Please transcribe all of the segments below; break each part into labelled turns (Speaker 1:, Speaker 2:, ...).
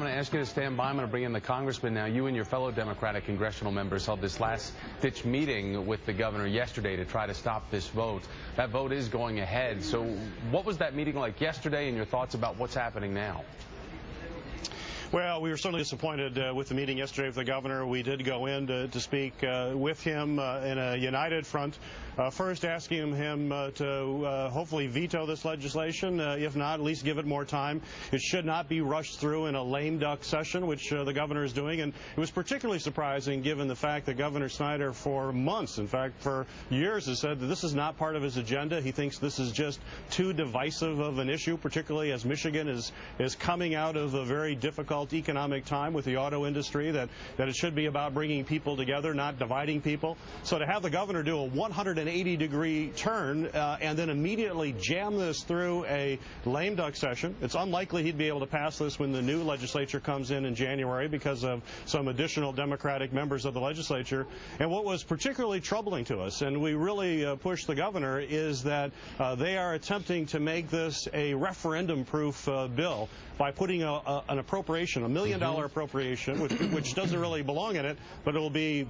Speaker 1: I'm going to ask you to stand by. I'm going to bring in the Congressman now. You and your fellow Democratic congressional members held this last-ditch meeting with the governor yesterday to try to stop this vote. That vote is going ahead. So what was that meeting like yesterday, and your thoughts about what's happening now?
Speaker 2: Well, we were certainly disappointed with the meeting yesterday with the governor. We did go in to speak with him in a united front, first asking him to hopefully veto this legislation. If not, at least give it more time. It should not be rushed through in a lame duck session, which the governor is doing. And it was particularly surprising given the fact that Governor Snyder for months, in fact for years, has said that this is not part of his agenda. He thinks this is just too divisive of an issue, particularly as Michigan is coming out of a very difficult economic time with the auto industry, that it should be about bringing people together, not dividing people. So to have the governor do a 180-degree turn and then immediately jam this through a lame duck session, it's unlikely he'd be able to pass this when the new legislature comes in January because of some additional Democratic members of the legislature. And what was particularly troubling to us, and we really pushed the governor, is that they are attempting to make this a referendum-proof bill by putting an appropriation, $1 million appropriation, which doesn't really belong in it, but it'll be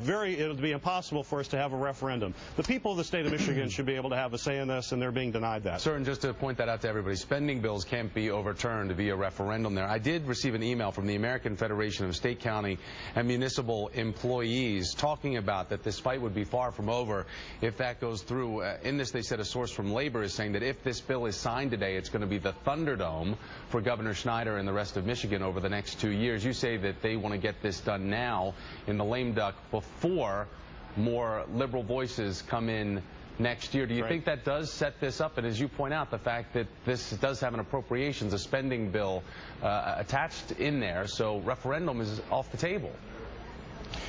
Speaker 2: impossible for us to have a referendum. The people of the state of Michigan should be able to have a say in this, and they're being denied that.
Speaker 1: Sir, and just to point that out to everybody, spending bills can't be overturned via referendum there. I did receive an email from the American Federation of State, County, and Municipal Employees talking about that this fight would be far from over if that goes through. In this, they said a source from labor is saying that if this bill is signed today, it's going to be the Thunderdome for Governor Snyder and the rest of Michigan over the next 2 years. You say that they want to get this done now in the lame duck before more liberal voices come in next year. Do you think that does set this up? And as you point out, the fact that this does have an appropriations, a spending bill attached in there, so referendum is off the table.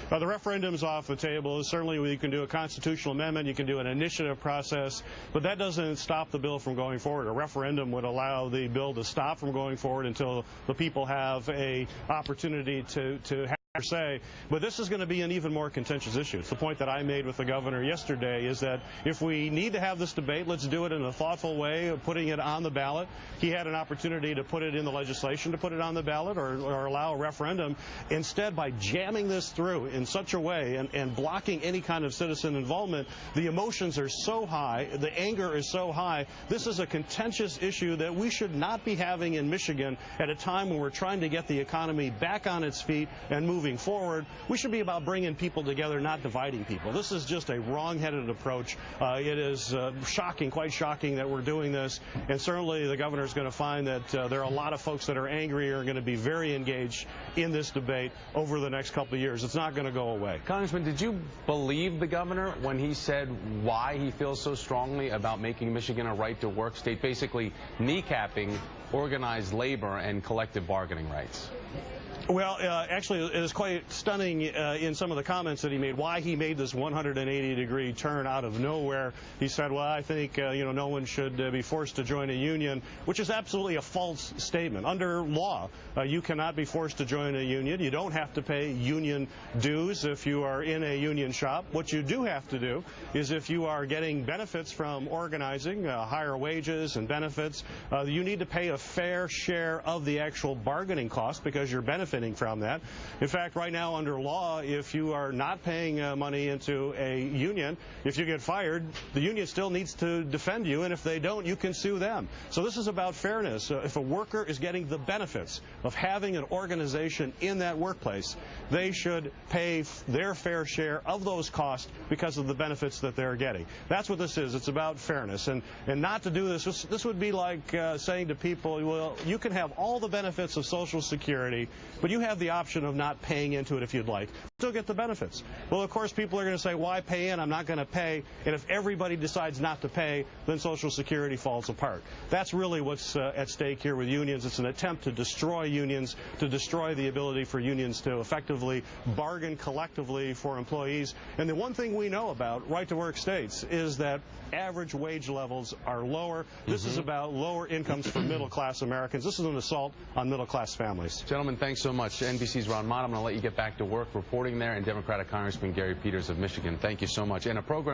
Speaker 2: The referendum's off the table. Certainly you can do a constitutional amendment, you can do an initiative process, but that doesn't stop the bill from going forward. A referendum would allow the bill to stop from going forward until the people have a opportunity to have their say. But this is going to be an even more contentious issue. It's the point that I made with the governor yesterday, is that if we need to have this debate, let's do it in a thoughtful way of putting it on the ballot. He had an opportunity to put it in the legislation, to put it on the ballot, or allow a referendum. Instead, by jamming this through in such a way and blocking any kind of citizen involvement, the emotions are so high, the anger is so high. This is a contentious issue that we should not be having in Michigan at a time when we're trying to get the economy back on its feet and moving forward. We should be about bringing people together, not dividing people. This is just a wrong-headed approach. It is shocking, quite shocking, that we're doing this, and certainly the governor is going to find that there are a lot of folks that are angry or are going to be very engaged in this debate over the next couple of years. It's not going to go away.
Speaker 1: Congressman, did you believe the governor when he said why he feels so strongly about making Michigan a right-to-work state, basically kneecapping organized labor and collective bargaining rights?
Speaker 2: Well, actually, it was quite stunning in some of the comments that he made, why he made this 180-degree turn out of nowhere. He said, well, I think, no one should be forced to join a union, which is absolutely a false statement. Under law, you cannot be forced to join a union. You don't have to pay union dues if you are in a union shop. What you do have to do is, if you are getting benefits from organizing, higher wages and benefits, you need to pay a fair share of the actual bargaining cost because you're benefiting from that. In fact, right now under law, if you are not paying money into a union, if you get fired, the union still needs to defend you, and if they don't, you can sue them. So this is about fairness. If a worker is getting the benefits of having an organization in that workplace, they should pay their fair share of those costs because of the benefits that they're getting. That's what this is. It's about fairness. And not to do this would be like saying to people, well, you can have all the benefits of Social Security, but you have the option of not paying into it if you'd like. Still get the benefits. Well, of course, people are going to say, why pay in? I'm not going to pay. And if everybody decides not to pay, then Social Security falls apart. That's really what's at stake here with unions. It's an attempt to destroy unions, to destroy the ability for unions to effectively bargain collectively for employees. And the one thing we know about right-to-work states is that average wage levels are lower. This is about lower incomes for middle-class Americans. This is an assault on middle-class families.
Speaker 1: Gentlemen, thanks so much. NBC's Ron Mott. I'm going to let you get back to work reporting there, and Democratic Congressman Gary Peters of Michigan. Thank you so much. And a program